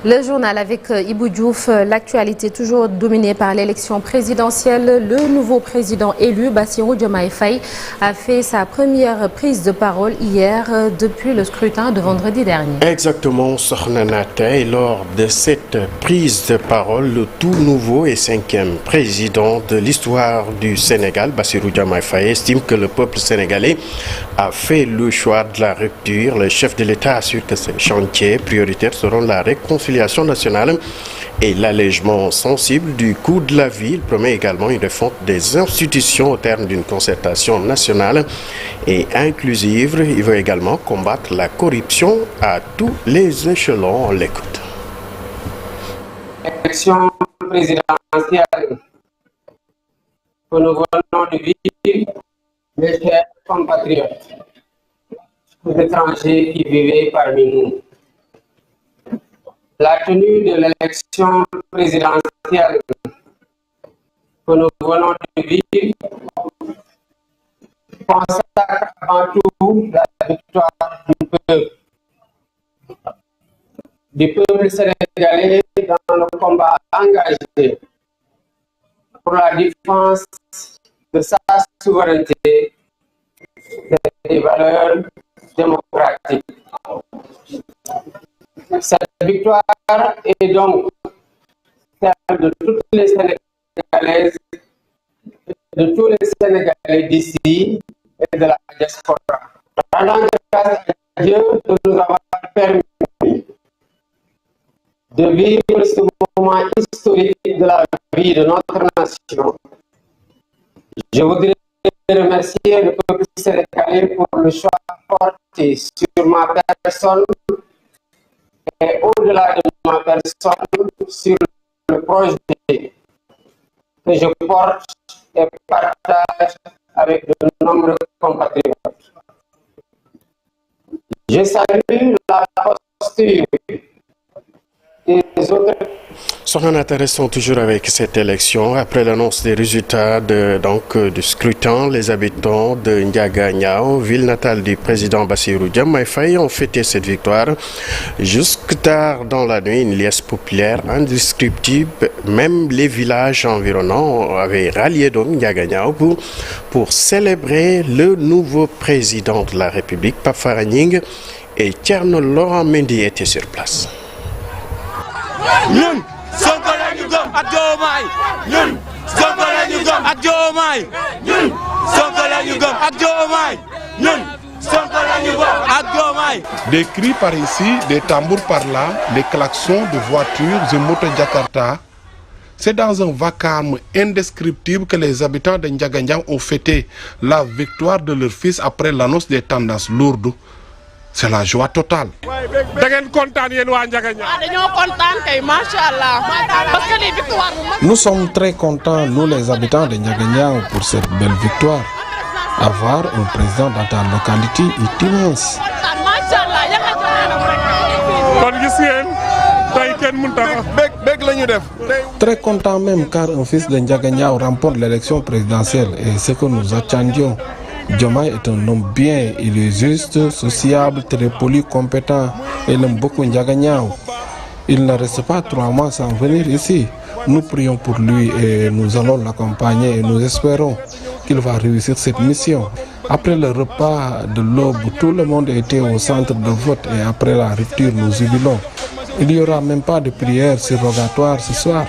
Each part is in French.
Le journal avec Ibou Diouf, l'actualité toujours dominée par l'élection présidentielle. Le nouveau président élu, Bassirou Diomaye Faye, a fait sa première prise de parole hier depuis le scrutin de vendredi dernier. Exactement, Sokhna Nata. Et lors de cette prise de parole, le tout nouveau et 5e président de l'histoire du Sénégal, Bassirou Diomaye Faye, estime que le peuple sénégalais a fait le choix de la rupture. Le chef de l'État assure que ces chantiers prioritaires seront la réconciliation nationale et l'allègement sensible du coût de la vie. Il promet également une refonte des institutions au terme d'une concertation nationale et inclusive. Il veut également combattre la corruption à tous les échelons. On l'écoute. Élection présidentielle que nous venons de vivre, mes chers compatriotes, les étrangers qui vivaient parmi nous. La tenue de l'élection présidentielle que nous venons de vivre consacre avant tout la victoire du peuple sénégalais dans le combat engagé pour la défense de sa souveraineté et des valeurs démocratiques. Cette victoire est donc celle de toutes les Sénégalaises, de tous les Sénégalais d'ici et de la diaspora. Rendons grâce à Dieu de nous avoir permis de vivre ce moment historique de la vie de notre nation. Je voudrais remercier le peuple sénégalais pour le choix porté sur ma personne et au-delà de ma personne sur le projet que je porte et partage avec de nombreux compatriotes. Je salue la posture des autres. Sokhna Nata, restons toujours avec cette élection. Après l'annonce des résultats du scrutin, les habitants de Ndiaganiao, ville natale du président Bassirou Diomaye Faye, ont fêté cette victoire. Jusque tard dans la nuit, une liesse populaire indescriptible. Même les villages environnants avaient rallié donc Ndiaganiao pour célébrer le nouveau président de la République, Pape Farah Gningue, et Thierno Laurent Mendy étaient sur place. Ñun Sonko la ñu gëm ak Diomaye ñun Sonko la ñu gëm ak Diomaye ñun Sonko la ñu gëm ak Diomaye ñun Sonko la ñu gëm ak Diomaye. Des cris par ici, des tambours par là, les klaxons de voitures et motos Jakarta. C'est dans un vacarme indescriptible que les habitants de Ndiaganiao ont fêté la victoire de leur fils après l'annonce des tendances lourdes. C'est la joie totale. Nous sommes très contents, nous les habitants de Ndiaganiao, pour cette belle victoire. Avoir un président dans ta localité est immense. Très content même car un fils de Ndiaganiao remporte l'élection présidentielle et ce que nous attendions. Diomaye est un homme bien, il est juste, sociable, très poli, compétent. Il aime beaucoup Ndiaganiao. Il ne reste pas 3 mois sans venir ici. Nous prions pour lui et nous allons l'accompagner et nous espérons qu'il va réussir cette mission. Après le repas de l'aube, tout le monde était au centre de vote et après la rupture, nous jubilons. Il n'y aura même pas de prière surrogatoire ce soir.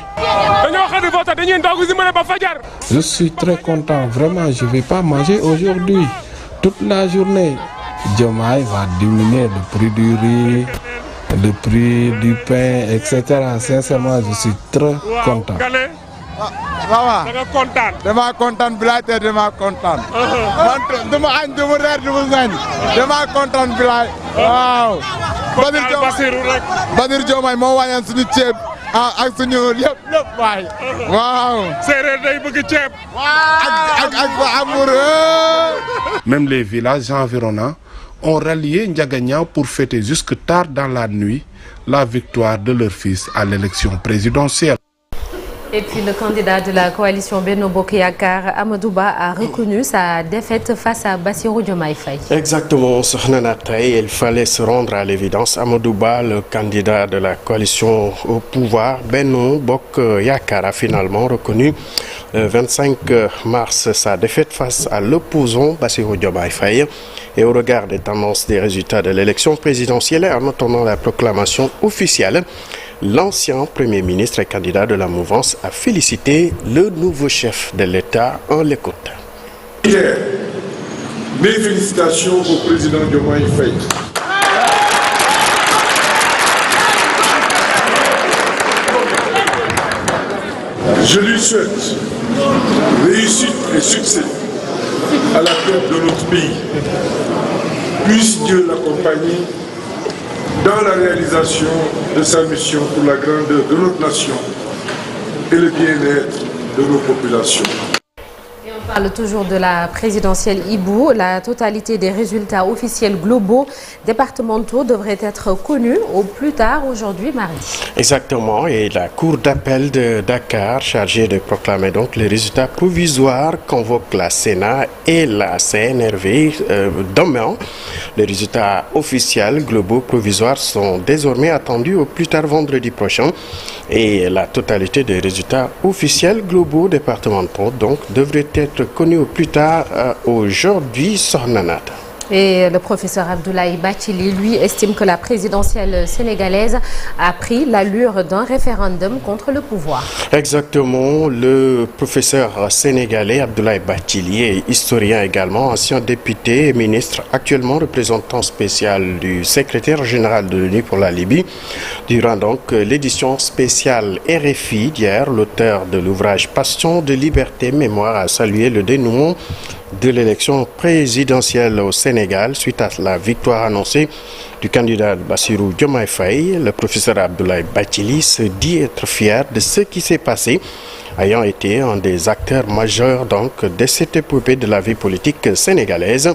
Je suis très content, vraiment, je ne vais pas manger aujourd'hui. Toute la journée, Diomaye va diminuer le prix du riz, le prix du pain, etc. Sincèrement, je suis très content. Même les villages environnants ont rallié Ndiaganiao pour fêter jusque tard dans la nuit la victoire de leur fils à l'élection présidentielle. Et puis le candidat de la coalition Benno Bokk Yakaar, Amadou Ba, a reconnu sa défaite face à Bassirou Diomaye Faye. Exactement, soxna na tey, il fallait se rendre à l'évidence. Amadou Ba, le candidat de la coalition au pouvoir, Benno Bokk Yakaar, a finalement reconnu le 25 mars sa défaite face à l'opposant Bassirou Diomaye Faye. Et au regard des tendances des résultats de l'élection présidentielle et en attendant la proclamation officielle, l'ancien Premier ministre et candidat de la mouvance a félicité le nouveau chef de l'État. On l'écoute. Hier, mes félicitations au président Diomaye Faye. Je lui souhaite réussite et succès à la tête de notre pays. Puisse Dieu l'accompagner dans la réalisation de sa mission pour la grandeur de notre nation et le bien-être de nos populations. Et on parle toujours de la présidentielle Ibou. La totalité des résultats officiels globaux départementaux devrait être connue au plus tard aujourd'hui mardi. Exactement, et la Cour d'appel de Dakar, chargée de proclamer donc les résultats provisoires, convoque la Sénat et la CNRV demain. Les résultats officiels globaux provisoires sont désormais attendus au plus tard vendredi prochain et la totalité des résultats officiels globaux départementaux donc devrait être connue au plus tard aujourd'hui, Sornanat. Et le professeur Abdoulaye Bathily, lui, estime que la présidentielle sénégalaise a pris l'allure d'un référendum contre le pouvoir. Exactement. Le professeur sénégalais Abdoulaye Bathily est historien également, ancien député et ministre, actuellement représentant spécial du secrétaire général de l'ONU pour la Libye. Durant donc l'édition spéciale RFI d'hier, l'auteur de l'ouvrage Passion de liberté, mémoire a salué le dénouement de l'élection présidentielle au Sénégal suite à la victoire annoncée du candidat Bassirou Diomaye Faye. Le professeur Abdoulaye Bathily se dit être fier de ce qui s'est passé, ayant été un des acteurs majeurs donc de cette épopée de la vie politique sénégalaise,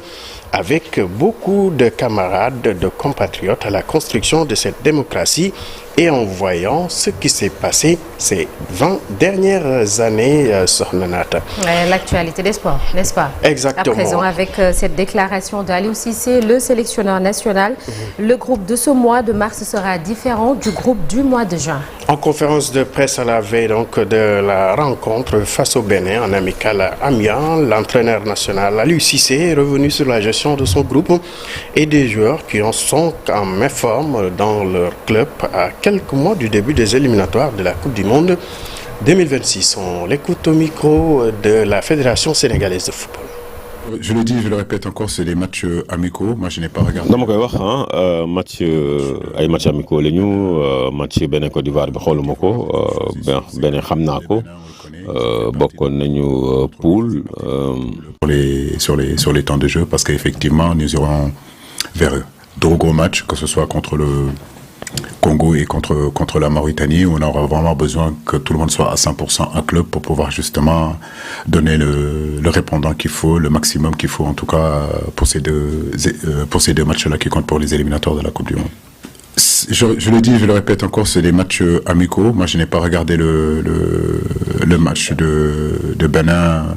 avec beaucoup de camarades, de compatriotes à la construction de cette démocratie et en voyant ce qui s'est passé ces 20 dernières années, Sornanata. L'actualité des sports, n'est-ce pas? Exactement. À présent, avec cette déclaration d'Aliou Cissé, le sélectionneur national, le groupe de ce mois de mars sera différent du groupe du mois de juin. En conférence de presse à la veille donc de la rencontre face au Bénin en amical à Amiens, l'entraîneur national Aliou Cissé est revenu sur la gestion de son groupe et des joueurs qui en sont en méforme dans leur club à quelques mois du début des éliminatoires de la Coupe du Monde 2026. On l'écoute au micro de la Fédération sénégalaise de football. Je le dis, je le répète encore, c'est des matchs amicaux. Moi, je n'ai pas regardé. dama koy wax ay match amicaux la ñu match Bénin Côte d'Ivoire bi xooluma ko Bénin xam naa ko bokkoon nañu poule. Sur les temps de jeu, parce qu'effectivement, nous irons vers deux gros matchs, que ce soit contre le Congo et contre la Mauritanie, où on aura vraiment besoin que tout le monde soit à 100% un club pour pouvoir justement donner le répondant qu'il faut, le maximum qu'il faut en tout cas pour ces deux matchs-là qui comptent pour les éliminatoires de la Coupe du Monde. Je le dis, je le répète encore, c'est des matchs amicaux. Moi, je n'ai pas regardé le match de Bénin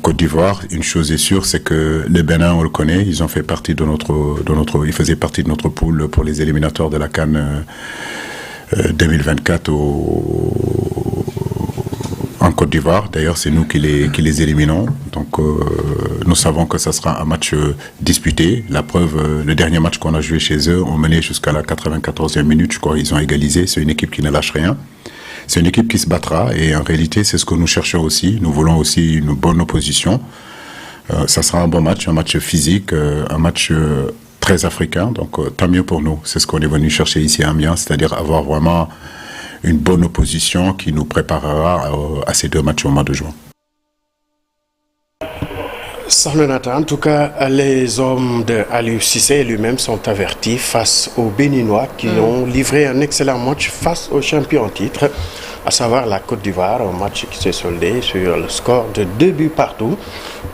Côte d'Ivoire. Une chose est sûre, c'est que les Bénin, on le connaît, ils ont fait partie ils faisaient partie de notre poule pour les éliminatoires de la CAN 2024 en Côte d'Ivoire. D'ailleurs, c'est nous qui les éliminons. Donc, nous savons que ça sera un match disputé. La preuve, le dernier match qu'on a joué chez eux, on menait jusqu'à la 94e minute. Je crois qu'ils ont égalisé. C'est une équipe qui ne lâche rien. C'est une équipe qui se battra et en réalité, c'est ce que nous cherchons aussi. Nous voulons aussi une bonne opposition. Ça sera un bon match, un match physique, un match très africain. Donc, tant mieux pour nous. C'est ce qu'on est venu chercher ici à Amiens, c'est-à-dire avoir vraiment une bonne opposition qui nous préparera à ces deux matchs au mois de juin. Sornanata, en tout cas, les hommes de Aliou Cissé lui-même sont avertis face aux Béninois qui ont livré un excellent match face aux champions en titre. à savoir la Côte d'Ivoire, un match qui s'est soldé sur le score de 2 buts partout.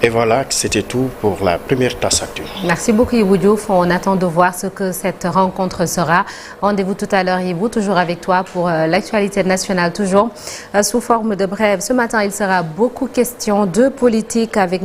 Et voilà, c'était tout pour la première tasse actu. Merci beaucoup Ibou Diouf. On attend de voir ce que cette rencontre sera. Rendez-vous tout à l'heure Ibou, toujours avec toi pour l'actualité nationale, toujours sous forme de brève. Ce matin, il sera beaucoup question de politique avec nos